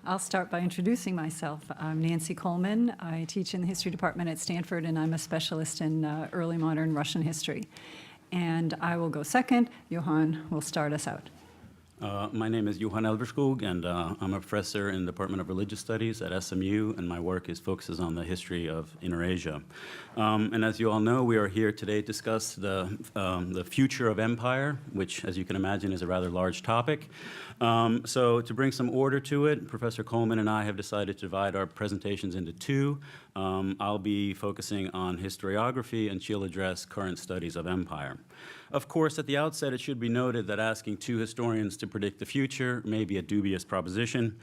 I'll start by introducing myself. I'm Nancy Kollmann. I teach in the history department at Stanford, and I'm a specialist in early modern Russian history. And I will go second. Johan will start us out. My name is Johan Elverskog, and I'm a professor in the Department of Religious Studies at SMU, and my work focuses on the history of Inner Asia. And as you all know, we are here today to discuss the future of empire, which, as you can imagine, is a rather large topic. So to bring some order to it, Professor Kollmann and I have decided to divide our presentations into two. I'll be focusing on historiography, and she'll address current studies of empire. Of course, at the outset, it should be noted that asking two historians to predict the future may be a dubious proposition,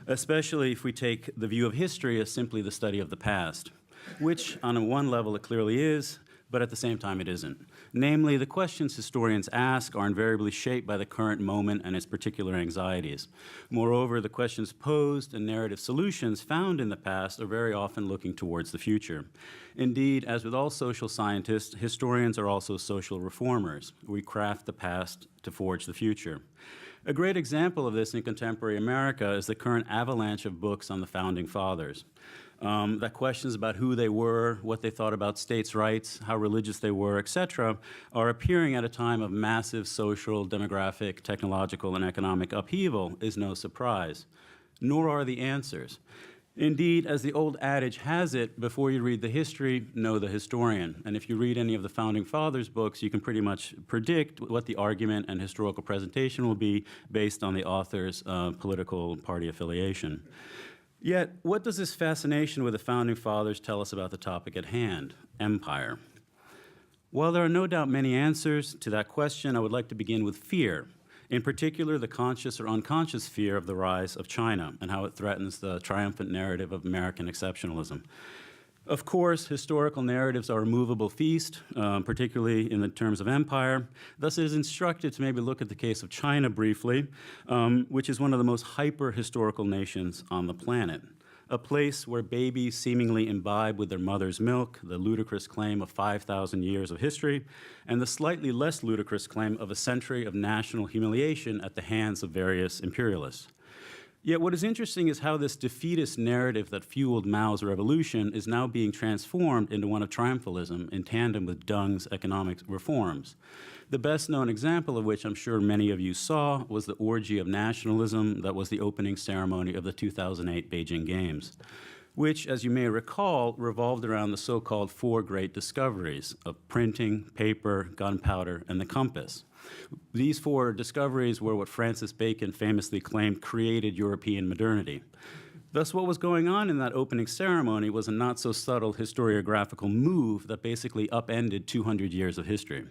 especially if we take the view of history as simply the study of the past, which on one level it clearly is, but at the same time it isn't. Namely, the questions historians ask are invariably shaped by the current moment and its particular anxieties. Moreover, the questions posed and narrative solutions found in the past are very often looking towards the future. Indeed, as with all social scientists, historians are also social reformers. We craft the past to forge the future. A great example of this in contemporary America is the current avalanche of books on the Founding Fathers. That questions about who they were, what they thought about states' rights, how religious they were, etc., are appearing at a time of massive social, demographic, technological, and economic upheaval is no surprise. Nor are the answers. Indeed, as the old adage has it, before you read the history, know the historian. And if you read any of the Founding Fathers' books, you can pretty much predict what the argument and historical presentation will be based on the author's political party affiliation. Yet, what does this fascination with the Founding Fathers tell us about the topic at hand, empire? While there are no doubt many answers to that question, I would like to begin with fear. In particular, the conscious or unconscious fear of the rise of China and how it threatens the triumphant narrative of American exceptionalism. Of course, historical narratives are a movable feast, particularly in the terms of empire. Thus, it is instructive to maybe look at the case of China briefly, which is one of the most hyper-historical nations on the planet. A place where babies seemingly imbibe with their mother's milk the ludicrous claim of 5,000 years of history, and the slightly less ludicrous claim of a century of national humiliation at the hands of various imperialists. Yet what is interesting is how this defeatist narrative that fueled Mao's revolution is now being transformed into one of triumphalism in tandem with Deng's economic reforms. The best known example of which I'm sure many of you saw was the orgy of nationalism that was the opening ceremony of the 2008 Beijing Games, which, as you may recall, revolved around the so-called four great discoveries of printing, paper, gunpowder, and the compass. These four discoveries were what Francis Bacon famously claimed created European modernity. Thus, what was going on in that opening ceremony was a not-so-subtle historiographical move that basically upended 200 years of history.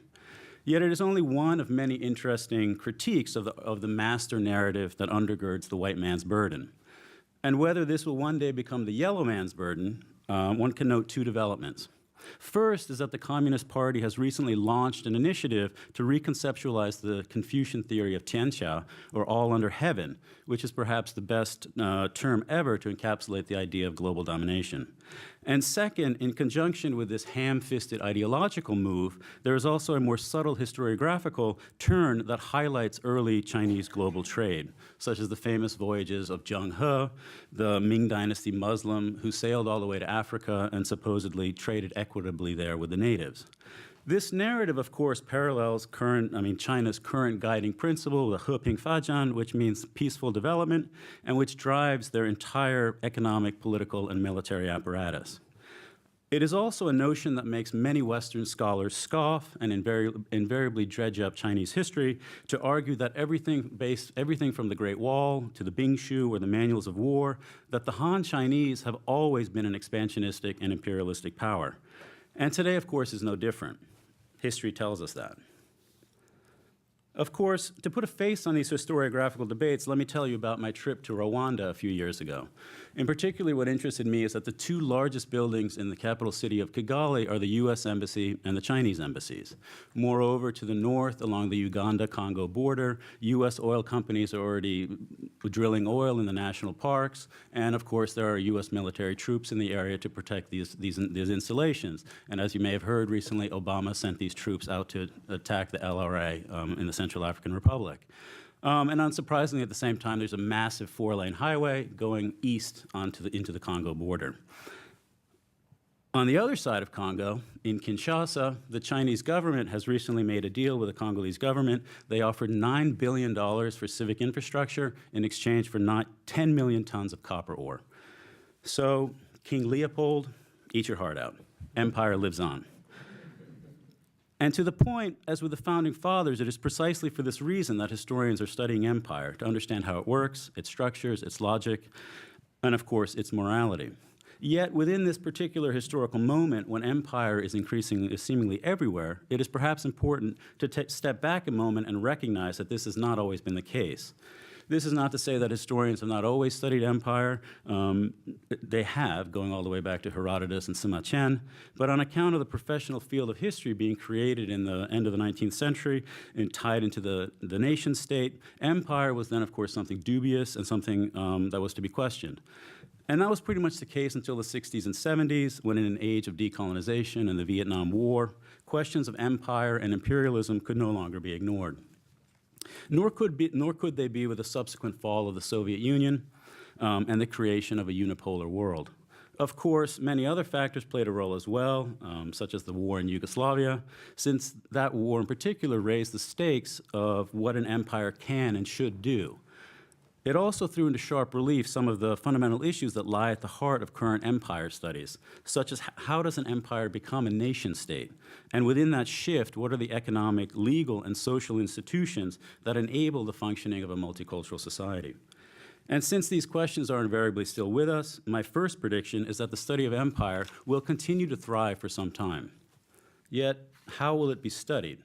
Yet it is only one of many interesting critiques of the master narrative that undergirds the white man's burden. And whether this will one day become the yellow man's burden, one can note two developments. First is that the Communist Party has recently launched an initiative to reconceptualize the Confucian theory of Tianxia, or all under heaven, which is perhaps the best term ever to encapsulate the idea of global domination. And second, in conjunction with this ham-fisted ideological move, there is also a more subtle historiographical turn that highlights early Chinese global trade, such as the famous voyages of Zheng He, the Ming Dynasty Muslim who sailed all the way to Africa and supposedly traded equitably there with the natives. This narrative, of course, parallels China's current guiding principle, the He Ping Fa Jian, which means peaceful development, and which drives their entire economic, political, and military apparatus. It is also a notion that makes many Western scholars scoff and invariably dredge up Chinese history to argue that everything from the Great Wall to the Bing Shu or the Manuals of War, that the Han Chinese have always been an expansionistic and imperialistic power. And today, of course, is no different. History tells us that. Of course, to put a face on these historiographical debates, let me tell you about my trip to Rwanda a few years ago. In particular, what interested me is that the two largest buildings in the capital city of Kigali are the U.S. Embassy and the Chinese embassies. Moreover, to the north, along the Uganda-Congo border, U.S. oil companies are already drilling oil in the national parks, and of course, there are U.S. military troops in the area to protect these installations. And as you may have heard recently, Obama sent these troops out to attack the LRA in the Central African Republic. And unsurprisingly, at the same time, there's a massive 4-lane highway going east into the Congo border. On the other side of Congo, in Kinshasa, the Chinese government has recently made a deal with the Congolese government. They offered $9 billion for civic infrastructure in exchange for 10 million tons of copper ore. So, King Leopold, eat your heart out. Empire lives on. And to the point, as with the Founding Fathers, it is precisely for this reason that historians are studying empire, to understand how it works, its structures, its logic, and of course, its morality. Yet, within this particular historical moment, when empire is seemingly everywhere, it is perhaps important to step back a moment and recognize that this has not always been the case. This is not to say that historians have not always studied empire. They have, going all the way back to Herodotus and Sima Qian. But on account of the professional field of history being created in the end of the 19th century and tied into the nation state, empire was then, of course, something dubious and something that was to be questioned. And that was pretty much the case until the 60s and 70s, when in an age of decolonization and the Vietnam War, questions of empire and imperialism could no longer be ignored. Nor could they be with the subsequent fall of the Soviet Union and the creation of a unipolar world. Of course, many other factors played a role as well, such as the war in Yugoslavia, since that war in particular raised the stakes of what an empire can and should do. It also threw into sharp relief some of the fundamental issues that lie at the heart of current empire studies, such as how does an empire become a nation state? And within that shift, what are the economic, legal, and social institutions that enable the functioning of a multicultural society? And since these questions are invariably still with us, my first prediction is that the study of empire will continue to thrive for some time. Yet, how will it be studied?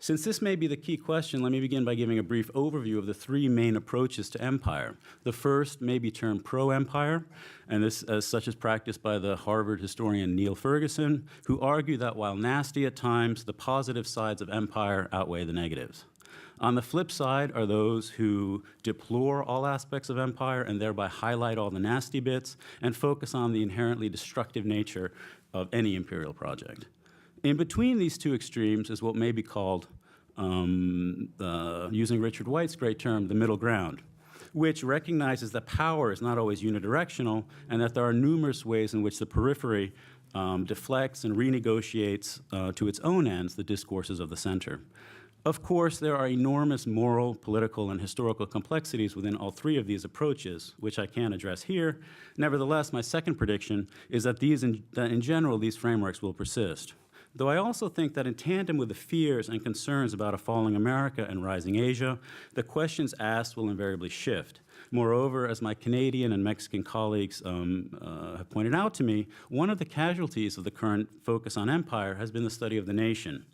Since this may be the key question, let me begin by giving a brief overview of the three main approaches to empire. The first may be termed pro-empire, and this as such is practiced by the Harvard historian Neil Ferguson, who argued that while nasty at times, the positive sides of empire outweigh the negatives. On the flip side are those who deplore all aspects of empire and thereby highlight all the nasty bits and focus on the inherently destructive nature of any imperial project. In between these two extremes is what may be called, using Richard White's great term, the middle ground, which recognizes that power is not always unidirectional and that there are numerous ways in which the periphery deflects and renegotiates to its own ends the discourses of the center. Of course, there are enormous moral, political, and historical complexities within all three of these approaches, which I can't address here. Nevertheless, my second prediction is that in general, these frameworks will persist. Though I also think that in tandem with the fears and concerns about a falling America and rising Asia, the questions asked will invariably shift. Moreover, as my Canadian and Mexican colleagues have pointed out to me, one of the casualties of the current focus on empire has been the study of the nation,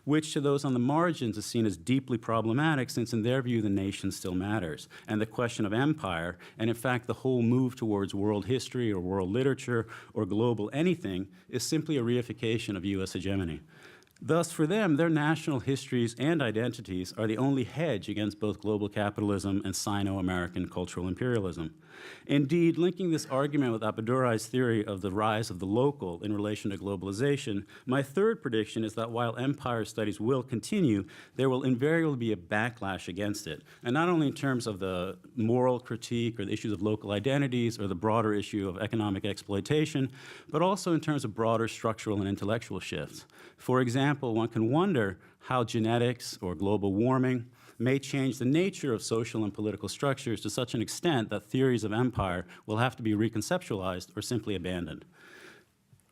which to those on the margins is seen as deeply problematic since in their view the nation still matters. And the question of empire, and in fact the whole move towards world history or world literature or global anything, is simply a reification of US hegemony. Thus, for them, their national histories and identities are the only hedge against both global capitalism and Sino-American cultural imperialism. Indeed, linking this argument with Appadurai's theory of the rise of the local in relation to globalization, my third prediction is that while empire studies will continue, there will invariably be a backlash against it, and not only in terms of the moral critique or the issues of local identities or the broader issue of economic exploitation, but also in terms of broader structural and intellectual shifts. For example, one can wonder how genetics or global warming may change the nature of social and political structures to such an extent that theories of empire will have to be reconceptualized or simply abandoned.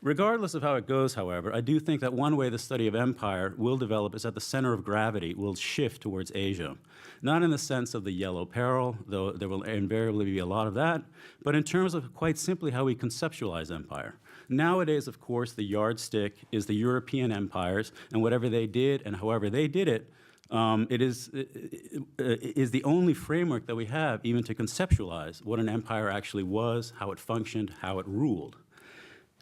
Regardless of how it goes, however, I do think that one way the study of empire will develop is that the center of gravity will shift towards Asia. Not in the sense of the yellow peril, though there will invariably be a lot of that, but in terms of quite simply how we conceptualize empire. Nowadays, of course, the yardstick is the European empires, and whatever they did and however they did it, is the only framework that we have even to conceptualize what an empire actually was, how it functioned, how it ruled.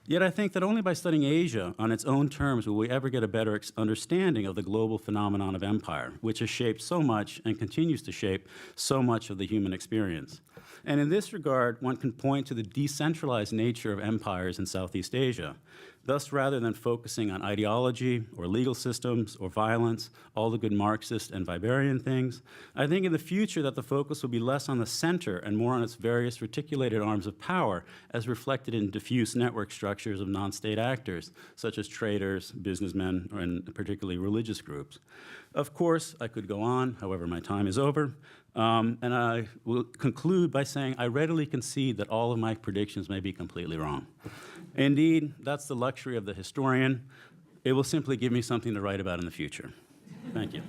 Yet I think that only by studying Asia on its own terms will we ever get a better understanding of the global phenomenon of empire, which has shaped so much and continues to shape so much of the human experience. And in this regard, one can point to the decentralized nature of empires in Southeast Asia. Thus, rather than focusing on ideology or legal systems or violence, all the good Marxist and Weberian things, I think in the future that the focus will be less on the center and more on its various reticulated arms of power, as reflected in diffuse network structures of non-state actors, such as traders, businessmen, and particularly religious groups. Of course, I could go on, however, my time is over. And I will conclude by saying I readily concede that all of my predictions may be completely wrong. Indeed, that's the luxury of the historian. It will simply give me something to write about in the future. Thank you.